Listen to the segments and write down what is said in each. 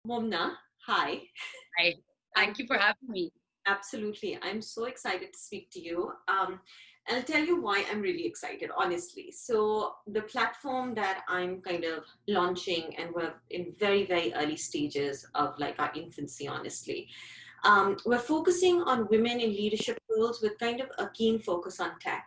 Momna, hi. Hi. Um, Thank you for having me. Absolutely. I'm so excited to speak to you. I'll tell you why I'm really excited, honestly. So, the platform that I'm kind of launching, and we're in very, very early stages of like our infancy, honestly. We're focusing on women in leadership roles with kind of a keen focus on tech.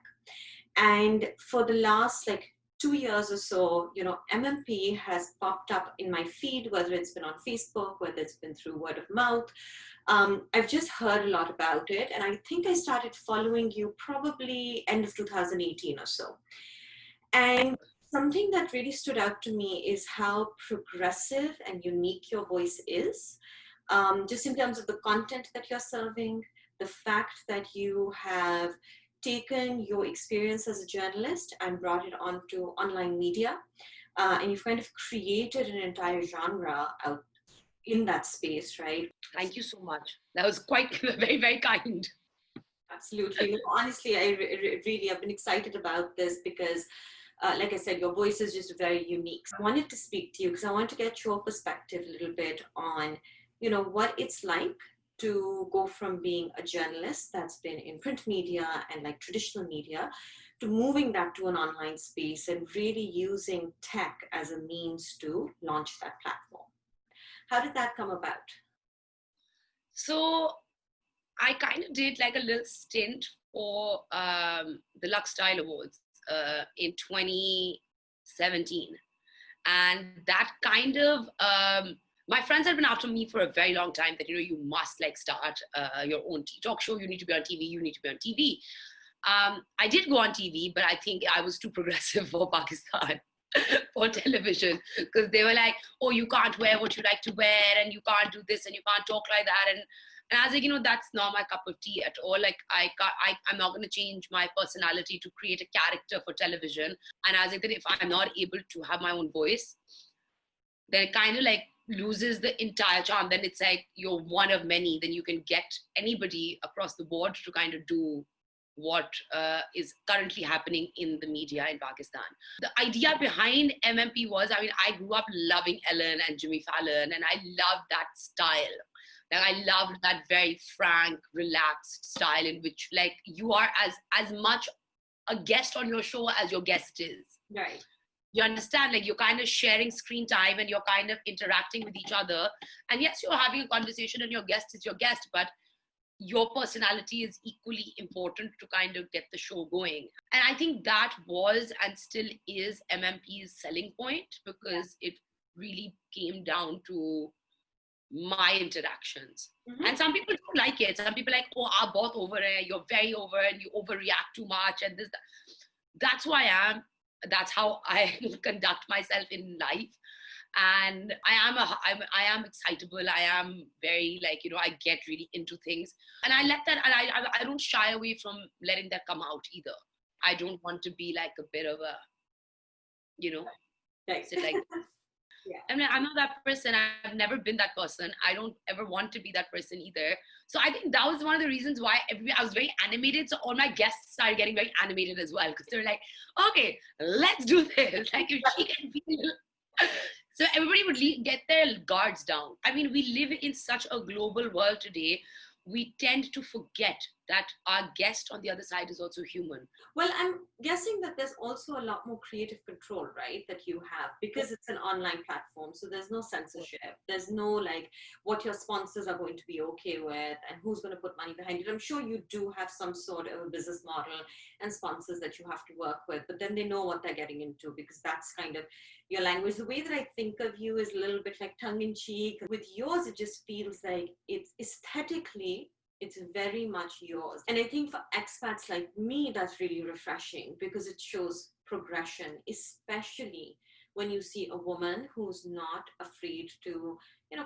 And for the last like 2 years or so, MMP has popped up in my feed, whether it's been on Facebook, whether it's been through word of mouth. I've just heard a lot about it, and I think I started following you probably end of 2018 or so. And something that really stood out to me is how progressive and unique your voice is, just in terms of the content that you're serving, the fact that you have taken your experience as a journalist and brought it onto online media, and you've kind of created an entire genre out in that space, right? Thank you so much. That was quite very, very kind. Absolutely. No, honestly, really have been excited about this because, like I said, your voice is just very unique. So I wanted to speak to you because I want to get your perspective a little bit on, what it's like to go from being a journalist that's been in print media and like traditional media to moving that to an online space and really using tech as a means to launch that platform. How did that come about? So I kind of did like a little stint for the Lux Style Awards in 2017. And that kind of, my friends had been after me for a very long time that, you must like start your own talk show. You need to be on TV. You need to be on TV. I did go on TV, but I think I was too progressive for Pakistan. For television, because they were like, oh, you can't wear what you like to wear, and you can't do this, and you can't talk like that. And I was like, that's not my cup of tea at all. Like, I'm not going to change my personality to create a character for television. And I was like, that if I'm not able to have my own voice, then it kind of like loses the entire charm. Then it's like you're one of many. Then you can get anybody across the board to kind of do what is currently happening in the media in Pakistan. The idea behind MMP was, I grew up loving Ellen and Jimmy Fallon, and I loved that style. Like, I loved that very frank, relaxed style in which, like, you are as much a guest on your show as your guest is. Right. You understand? Like, you're kind of sharing screen time and you're kind of interacting with each other. And yes, you're having a conversation and your guest is your guest, but your personality is equally important to kind of get the show going. And I think that was and still is MMP's selling point, because it really came down to my interactions. Mm-hmm. And some people don't like it. Some people are like, oh, I'm both over it. You're very over and you overreact too much. And this, that's who I am. That's how I conduct myself in life. And I am excitable. I am very, like, I get really into things, and I let that, and I don't shy away from letting that come out either. I don't want to be like a bit of a, Right. sit like, Yeah. I'm not that person. I've never been that person. I don't ever want to be that person either. So I think that was one of the reasons why I was very animated. So all my guests started getting very animated as well, because they were like, okay, let's do this. Like, if she can feel. So everybody would get their guards down. I mean, we live in such a global world today. We tend to forget that our guest on the other side is also human. Well, I'm guessing that there's also a lot more creative control, right? That you have because it's an online platform. So there's no censorship. There's no like what your sponsors are going to be okay with and who's going to put money behind it. I'm sure you do have some sort of a business model and sponsors that you have to work with, but then they know what they're getting into because that's kind of your language. The way that I think of you is a little bit like tongue in cheek. With yours, it just feels like it's aesthetically, it's very much yours. And I think for expats like me, that's really refreshing because it shows progression, especially when you see a woman who's not afraid to,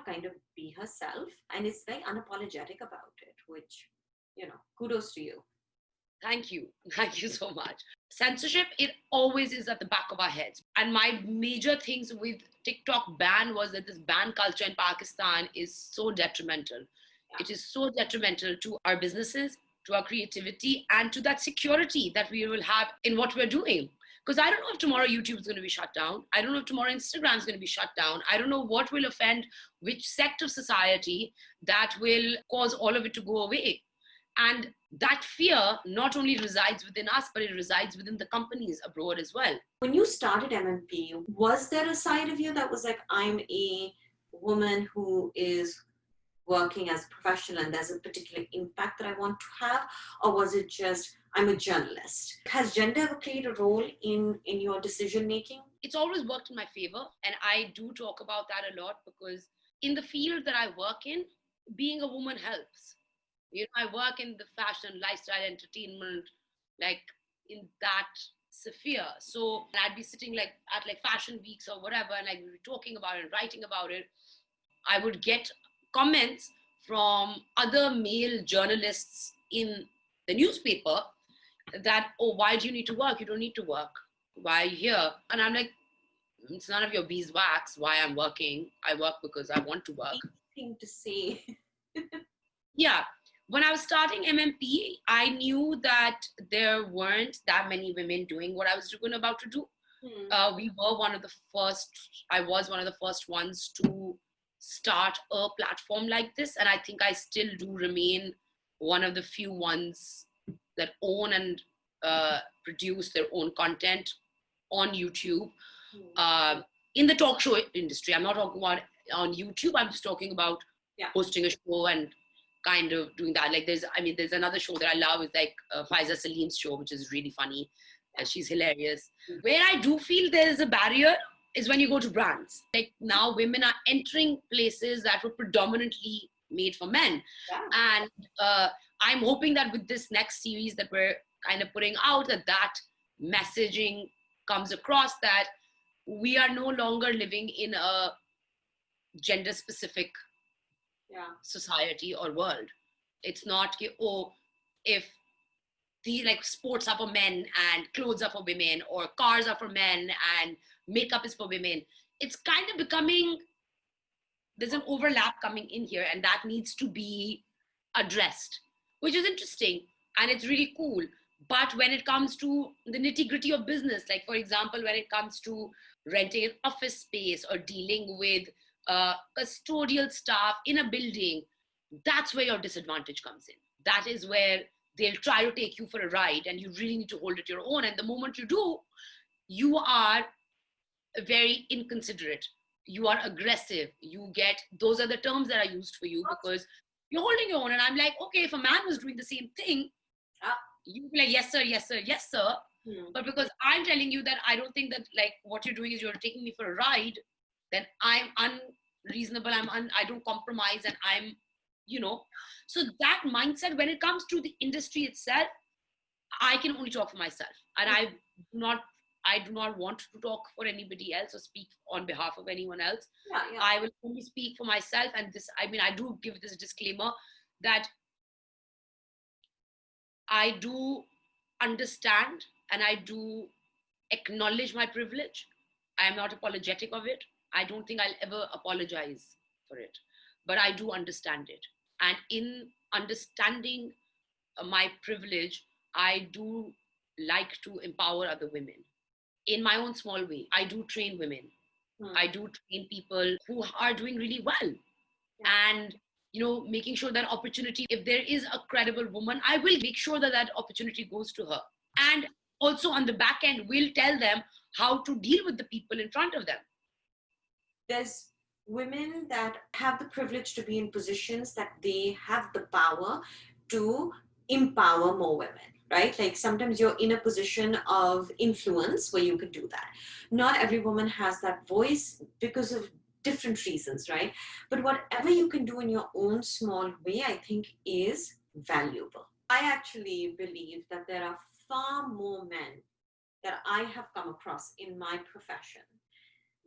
kind of be herself and is very unapologetic about it, which, kudos to you. Thank you. Thank you so much. Censorship, it always is at the back of our heads. And my major things with TikTok ban was that this ban culture in Pakistan is so detrimental. It is so detrimental to our businesses, to our creativity, and to that security that we will have in what we're doing. Because I don't know if tomorrow YouTube is going to be shut down. I don't know if tomorrow Instagram is going to be shut down. I don't know what will offend which sect of society that will cause all of it to go away. And that fear not only resides within us, but it resides within the companies abroad as well. When you started MMP, was there a side of you that was like, I'm a woman who is working as a professional and there's a particular impact that I want to have? Or was it just, I'm a journalist? Has gender ever played a role in your decision making? It's always worked in my favor. And I do talk about that a lot because in the field that I work in, being a woman helps. I work in the fashion, lifestyle, entertainment, like in that sphere. So I'd be sitting like at like fashion weeks or whatever, and like we were talking about it and writing about it. I would get comments from other male journalists in the newspaper that, oh, why do you need to work? You don't need to work. Why are you here? And I'm like, it's none of your beeswax why I'm working. I work because I want to work. Thing to say. Yeah. When I was starting MMP, I knew that there weren't that many women doing what I was about to do. We were one of the first, I was one of the first ones to start a platform like this. And I think I still do remain one of the few ones that own and produce their own content on YouTube. In the talk show industry, I'm not talking about on YouTube, I'm just talking about hosting a show and kind of doing that. Like there's another show that I love is like Faiza Salim's show, which is really funny. She's hilarious. Where I do feel there's a barrier is when you go to brands. Like now women are entering places that were predominantly made for men. Yeah. And I'm hoping that with this next series that we're kind of putting out, that messaging comes across, that we are no longer living in a gender specific society or world. It's not, oh, if the like sports are for men and clothes are for women, or cars are for men and makeup is for women. It's kind of becoming, there's an overlap coming in here, and that needs to be addressed, which is interesting and it's really cool. But when it comes to the nitty gritty of business, like for example, when it comes to renting an office space or dealing with custodial staff in a building, that's where your disadvantage comes in. That is where they'll try to take you for a ride and you really need to hold it your own. And the moment you do, you are very inconsiderate. You are aggressive. You get, those are the terms that are used for you because you're holding your own. And I'm like, okay, if a man was doing the same thing, you'd be like, yes, sir, yes, sir, yes, sir. But because I'm telling you that I don't think that like what you're doing is you're taking me for a ride, then I'm unreasonable. I don't compromise, and I'm, so that mindset, when it comes to the industry itself, I can only talk for myself, and I do not want to talk for anybody else or speak on behalf of anyone else. I will only speak for myself. And this, I do give this disclaimer that I do understand and I do acknowledge my privilege. I am not apologetic of it. I don't think I'll ever apologize for it, but I do understand it. And in understanding my privilege, I do like to empower other women in my own small way. I do train women. I do train people who are doing really well. And, making sure that opportunity, if there is a credible woman, I will make sure that that opportunity goes to her. And also on the back end, we'll tell them how to deal with the people in front of them. There's women that have the privilege to be in positions that they have the power to empower more women, right? Like sometimes you're in a position of influence where you could do that. Not every woman has that voice because of different reasons, right? But whatever you can do in your own small way, I think is valuable. I actually believe that there are far more men that I have come across in my profession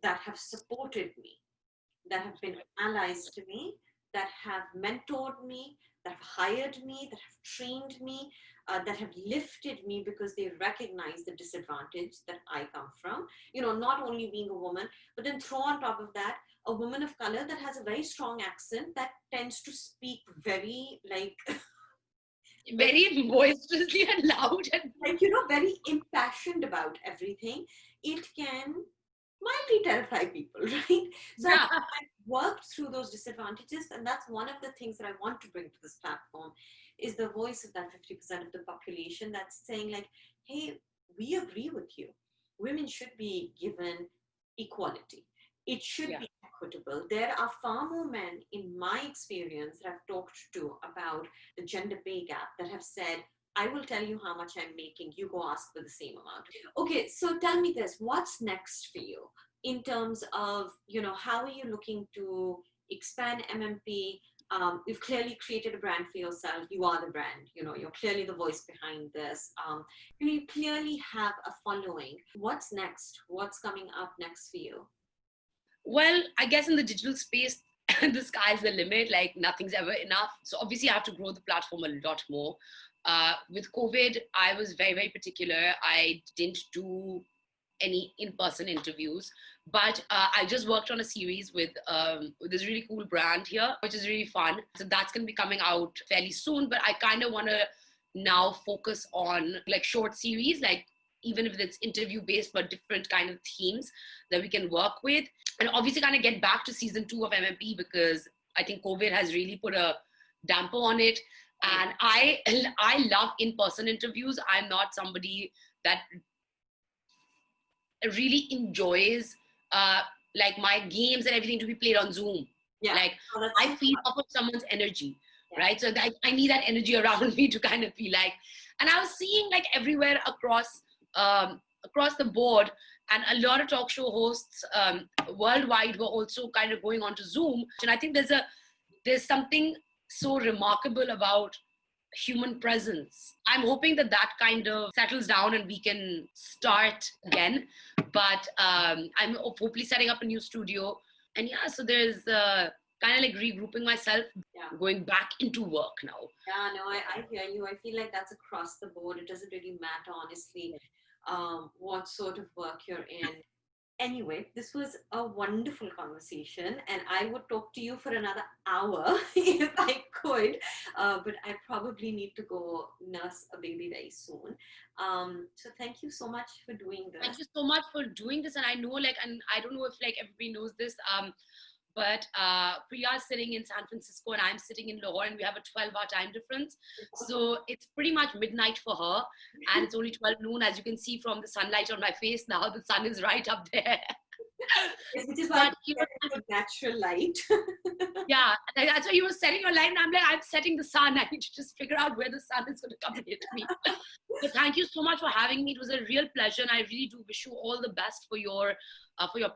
that have supported me, that have been allies to me, that have mentored me, that have hired me, that have trained me, that have lifted me because they recognize the disadvantage that I come from. Not only being a woman, but then throw on top of that a woman of color that has a very strong accent that tends to speak very like very boisterously and loud. And like, you know, very impassioned about everything, it can mildly terrify people, right? So yeah, I've worked through those disadvantages, and that's one of the things that I want to bring to this platform is the voice of that 50% of the population that's saying like, hey, we agree with you. Women should be given equality. It should yeah, be equitable. There are far more men, in my experience, that I've talked to about the gender pay gap that have said, I will tell you how much I'm making. You go ask for the same amount. Okay, so tell me this: what's next for you in terms of, you know, how are you looking to expand MMP? You've clearly created a brand for yourself. You are the brand. You know, you're clearly the voice behind this. You clearly have a following. What's next? What's coming up next for you? well, I guess in the digital space, the sky's the limit. Like nothing's ever enough. So obviously, I have to grow the platform a lot more. With COVID, I was very, very particular. I didn't do any in-person interviews, but I just worked on a series with this really cool brand here, which is really fun. So that's going to be coming out fairly soon. But I kind of want to now focus on like short series, like even if it's interview based, but different kind of themes that we can work with, and obviously kind of get back to season 2 of MMP because I think COVID has really put a damper on it. And I love in-person interviews. I'm not somebody that really enjoys like my games and everything to be played on Zoom. Yeah. Like Oh, that's I so feed fun. off of someone's energy, Yeah. right? So that I need that energy around me to kind of be like, and I was seeing like everywhere across the board, and a lot of talk show hosts worldwide were also kind of going on to Zoom. And I think there's something so remarkable about human presence. I'm hoping that that kind of settles down and we can start again. But I'm hopefully setting up a new studio. And yeah, so there's kind of like regrouping myself, going back into work now. Yeah, no, I hear you. I feel like that's across the board. It doesn't really matter, honestly, what sort of work you're in. Anyway, this was a wonderful conversation, and I would talk to you for another hour if I could, but I probably need to go nurse a baby very soon. So thank you so much for doing Thank this. you so much for doing this. And I know, like, and I don't know if like everybody knows this, but Priya is sitting in San Francisco and I'm sitting in Lahore, and we have a 12-hour time difference. So it's pretty much midnight for her, and it's only 12 noon. As you can see from the sunlight on my face now, the sun is right up there. Which is why But you know, natural light. yeah, that's why you were setting your line. I'm like, I'm setting the sun. I need to just figure out where the sun is going to come and hit me. So thank you so much for having me. It was a real pleasure, and I really do wish you all the best for your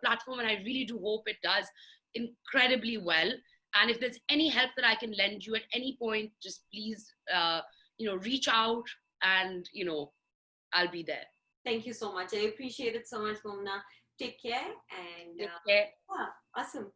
platform, and I really do hope it does incredibly well. And if there's any help that I can lend you at any point, just please, reach out, and I'll be there. Thank you so much. I appreciate it so much, Momina. Take care and Take care. yeah, awesome.